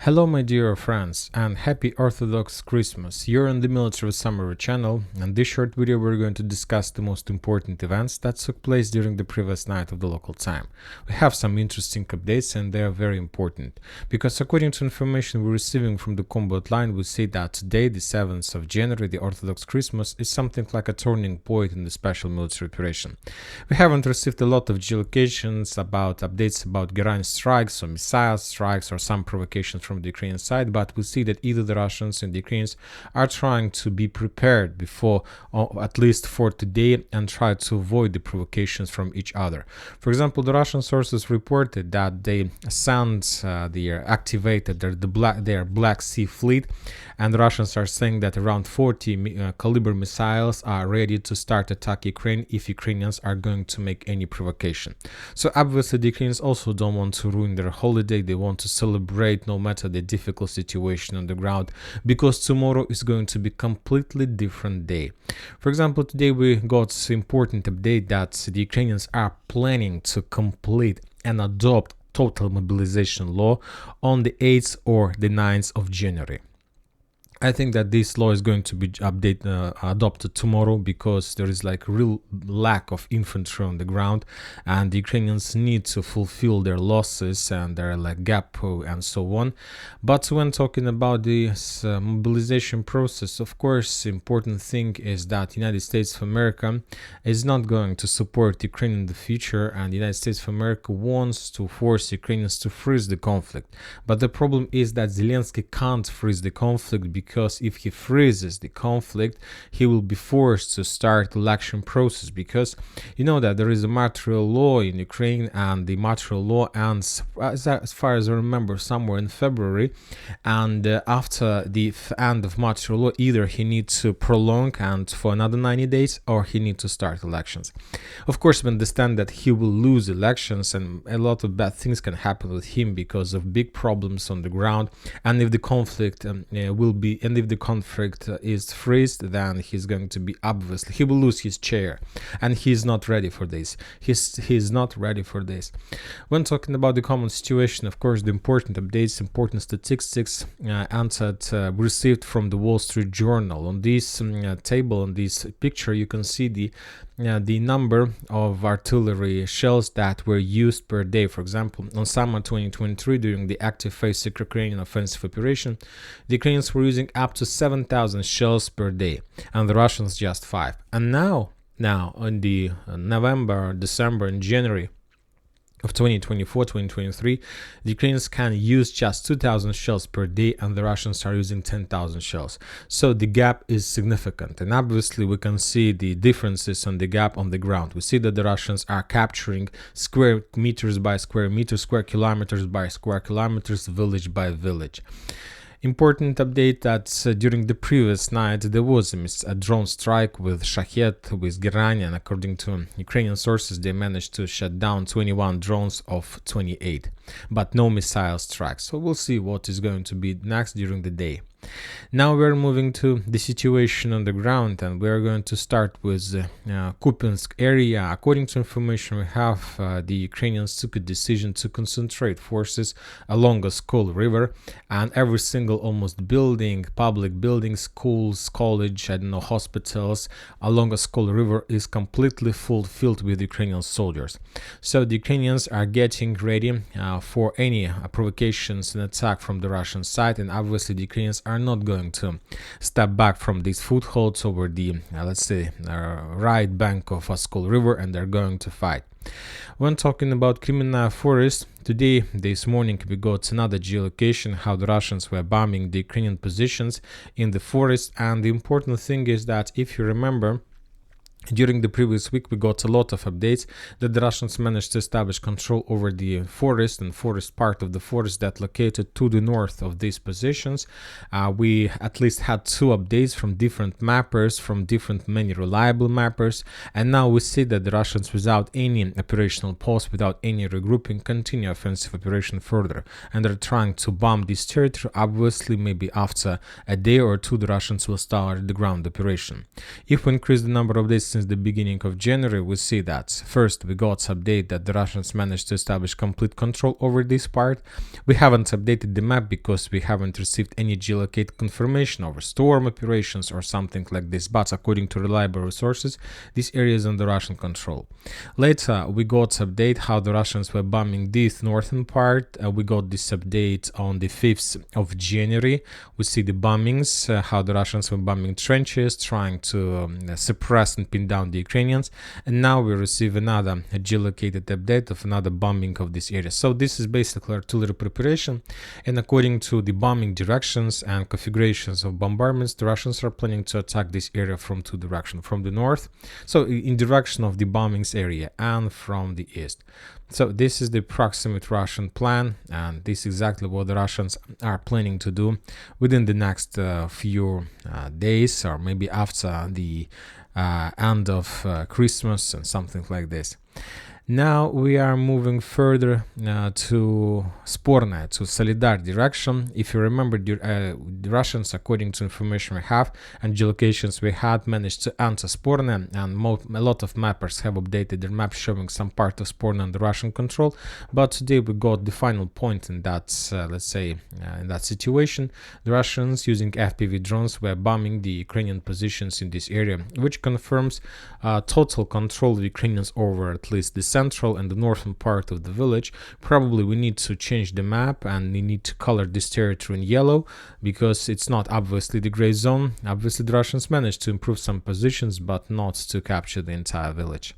Hello my dear friends and happy Orthodox Christmas. You're on the Military Summary channel, and in this short video we're going to discuss the most important events that took place during the previous night of the local time. We have some interesting updates and they are very important because according to information we're receiving from the combat line, we see that today, the 7th of January, the Orthodox Christmas, is something like a turning point in the special military operation. We haven't received a lot of geolocations about updates about Iran strikes or missile strikes or some provocations from the Ukrainian side, but we see that either the Russians and the Ukrainians are trying to be prepared before, or at least for today, and try to avoid the provocations from each other. For example, the Russian sources reported that they activated their Black Sea fleet, and the Russians are saying that around 40 caliber missiles are ready to start attack Ukraine if Ukrainians are going to make any provocation. So obviously the Ukrainians also don't want to ruin their holiday. They want to celebrate no matter the difficult situation on the ground, because tomorrow is going to be completely different day. For example, today we got important update that the Ukrainians are planning to complete and adopt total mobilization law on the 8th or the 9th of January. I think that this law is going to be adopted tomorrow because there is like real lack of infantry on the ground, and the Ukrainians need to fulfill their losses and their gap and so on. But when talking about this mobilization process, of course, the important thing is that the United States of America is not going to support Ukraine in the future, and the United States of America wants to force Ukrainians to freeze the conflict. But the problem is that Zelensky can't freeze the conflict, because if he freezes the conflict, he will be forced to start election process, because you know that there is a martial law in Ukraine, and the martial law ends, as far as I remember, somewhere in February, and after the end of martial law, either he needs to prolong and for another 90 days or he needs to start elections. Of course, we understand that he will lose elections and a lot of bad things can happen with him because of big problems on the ground, and if the conflict if the conflict is freezed, then he's going to be, obviously he will lose his chair, and he's not ready for this. He's not ready for this. When talking about the common situation, of course, the important updates, important statistics received from the Wall Street Journal. On this table, on this picture, you can see the number of artillery shells that were used per day. For example, on summer 2023, during the active phase of Ukrainian offensive operation, the Ukrainians were using up to 7,000 shells per day, and the Russians just 5. And now in the November, December, and January of 2024-2023, the Ukrainians can use just 2,000 shells per day, and the Russians are using 10,000 shells. So the gap is significant, and obviously we can see the differences on the gap on the ground. We see that the Russians are capturing square meters by square meters, square kilometers by square kilometers, village by village. Important update that during the previous night there was a drone strike with Shahed, with Iran, and according to Ukrainian sources they managed to shut down 21 drones of 28, but no missile strikes. So we'll see what is going to be next during the day. Now we're moving to the situation on the ground, and we're going to start with Kupiansk area. According to information we have, the Ukrainians took a decision to concentrate forces along the Skol River, and every single almost building, public buildings, schools, college, hospitals along the Skol River is completely filled with Ukrainian soldiers. So the Ukrainians are getting ready for any provocations and attack from the Russian side, and obviously the Ukrainians are not going to step back from these footholds over the right bank of Skol River, and they're going to fight. When talking about Kreminna forest, this morning we got another geolocation how the Russians were bombing the Ukrainian positions in the forest, and the important thing is that if you remember, during the previous week we got a lot of updates that the Russians managed to establish control over the forest and forest part of the forest that located to the north of these positions. We at least had 2 updates from different mappers, from many reliable mappers, and now we see that the Russians, without any operational pause, without any regrouping, continue offensive operation further, and they're trying to bomb this territory. Obviously maybe after a day or 2 the Russians will start the ground operation. If we increase the number of days since the beginning of January, we see that first we got update that the Russians managed to establish complete control over this part. We haven't updated the map because we haven't received any geolocated confirmation over storm operations or something like this, but according to reliable resources, this area is under Russian control. Later we got update how the Russians were bombing this northern part. We got this update on the 5th of January. We see the bombings, how the Russians were bombing trenches, trying to suppress and pin down the Ukrainians. And now we receive another geolocated update of another bombing of this area. So this is basically artillery preparation. And according to the bombing directions and configurations of bombardments, the Russians are planning to attack this area from two directions, from the north, so in direction of the bombings area, and from the east. So this is the approximate Russian plan, and this is exactly what the Russians are planning to do within the next few days, or maybe after the end of Christmas and something like this. Now we are moving further to Sporne, to Solidar direction. If you remember, the Russians, according to information we have and geolocations we had, managed to enter Sporne, and a lot of mappers have updated their map showing some part of Sporne under Russian control. But today we got the final point in that, let's say, in that situation. The Russians, using FPV drones, were bombing the Ukrainian positions in this area, which confirms total control of Ukrainians over at least the central and the northern part of the village. Probably we need to change the map, and we need to color this territory in yellow, because it's not obviously the gray zone. Obviously the Russians managed to improve some positions, but not to capture the entire village.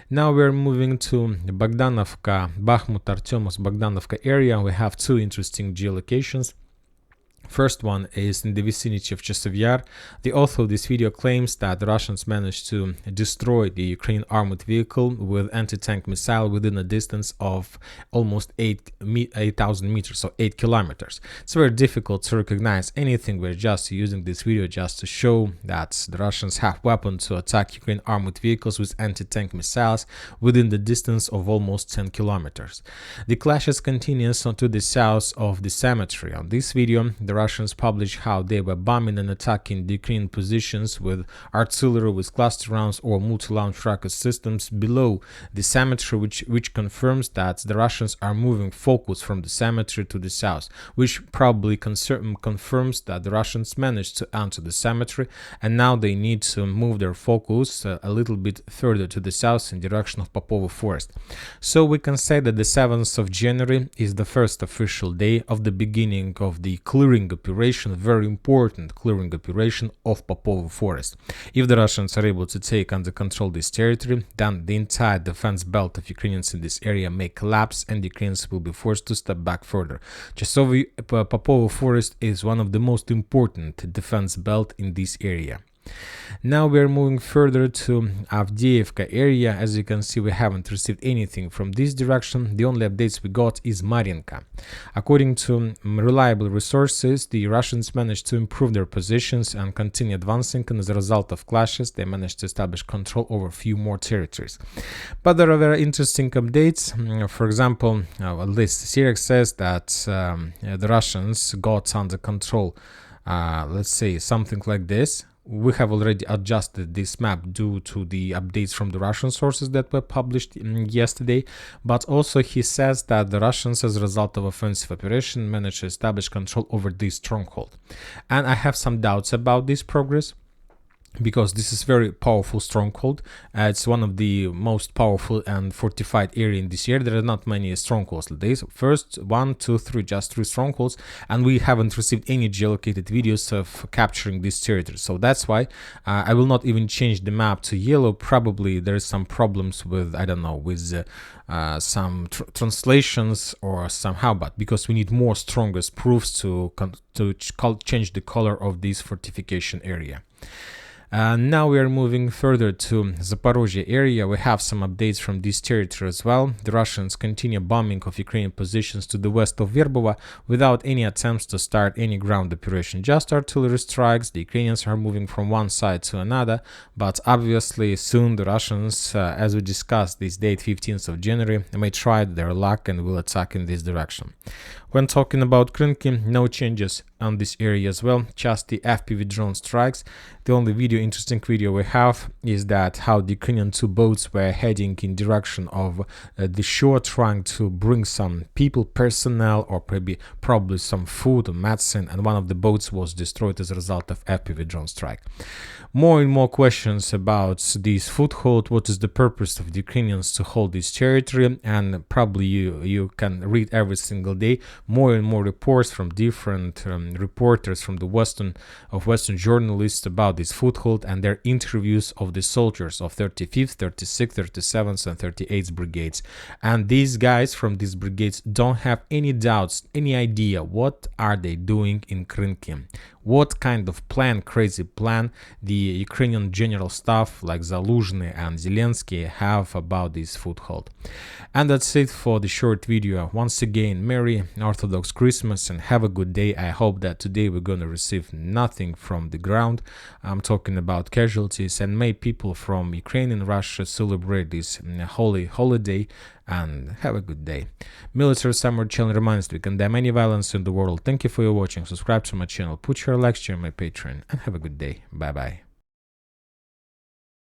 Now we're moving to Bogdanovka, Bakhmut, Artyomovsk, Bogdanovka area. We have two interesting geolocations. First one is in the vicinity of Chasiv Yar. The author of this video claims that the Russians managed to destroy the Ukrainian armored vehicle with anti-tank missile within a distance of almost 8,000 meters, so 8 kilometers. It's very difficult to recognize anything. We're just using this video just to show that the Russians have weapons to attack Ukrainian armored vehicles with anti-tank missiles within the distance of almost 10 kilometers. The clashes continues to the south of the cemetery. On this video, the Russians published how they were bombing and attacking the Ukrainian positions with artillery, with cluster rounds or multi-launch rocket systems below the cemetery, which confirms that the Russians are moving focus from the cemetery to the south, which probably confirms that the Russians managed to enter the cemetery, and now they need to move their focus a little bit further to the south in direction of Popovo Forest. So we can say that the 7th of January is the first official day of the beginning of the clearing operation, very important clearing operation of Popovo Forest. If the Russians are able to take under control this territory, then the entire defense belt of Ukrainians in this area may collapse, and the Ukrainians will be forced to step back further. Popovo Forest is one of the most important defense belt in this area. Now we are moving further to Avdiivka area. As you can see, we haven't received anything from this direction. The only updates we got is Marinka. According to reliable resources, the Russians managed to improve their positions and continue advancing, and as a result of clashes, they managed to establish control over a few more territories. But there are very interesting updates. For example, at least Syriac says that the Russians got under control, let's say, something like this. We have already adjusted this map due to the updates from the Russian sources that were published yesterday, but also he says that the Russians, as a result of offensive operation, managed to establish control over this stronghold. And I have some doubts about this progress, because this is very powerful stronghold. It's one of the most powerful and fortified area in this year. There are not many strongholds like this. First, 1, 2, 3, just 3 strongholds, and we haven't received any geolocated videos of capturing this territory. So that's why I will not even change the map to yellow. Probably there is some problems with, I don't know, with some translations or somehow, but because we need more strongest proofs to change the color of this fortification area. Now we are moving further to Zaporozhye area. We have some updates from this territory as well. The Russians continue bombing of Ukrainian positions to the west of Verbova without any attempts to start any ground operation, just artillery strikes. The Ukrainians are moving from one side to another, but obviously soon the Russians, as we discussed this date, 15th of January, may try their luck and will attack in this direction. When talking about Kreminna, no changes on this area as well, just the FPV drone strikes. The only video interesting video we have is that how the Ukrainian two boats were heading in direction of the shore, trying to bring some people, personnel, or probably some food or medicine, and one of the boats was destroyed as a result of FPV drone strike. More and more questions about this foothold. What is the purpose of the Ukrainians to hold this territory? And probably you can read every single day more and more reports from different reporters from the Western journalists about this foothold and their interviews of the soldiers of 35th, 36th, 37th, and 38th brigades. And these guys from these brigades don't have any doubts, any idea what are they doing in Kreminna. What kind of plan, crazy plan, the Ukrainian general staff like Zaluzhny and Zelensky have about this foothold. And that's it for the short video. Once again, Merry Orthodox Christmas and have a good day. I hope that today we're going to receive nothing from the ground. I'm talking about casualties, and may people from Ukraine and Russia celebrate this holy holiday and have a good day. Military Summer Channel reminds we condemn any violence in the world. Thank you for your watching. Subscribe to my channel, put your likes to my Patreon, and have a good day. Bye bye.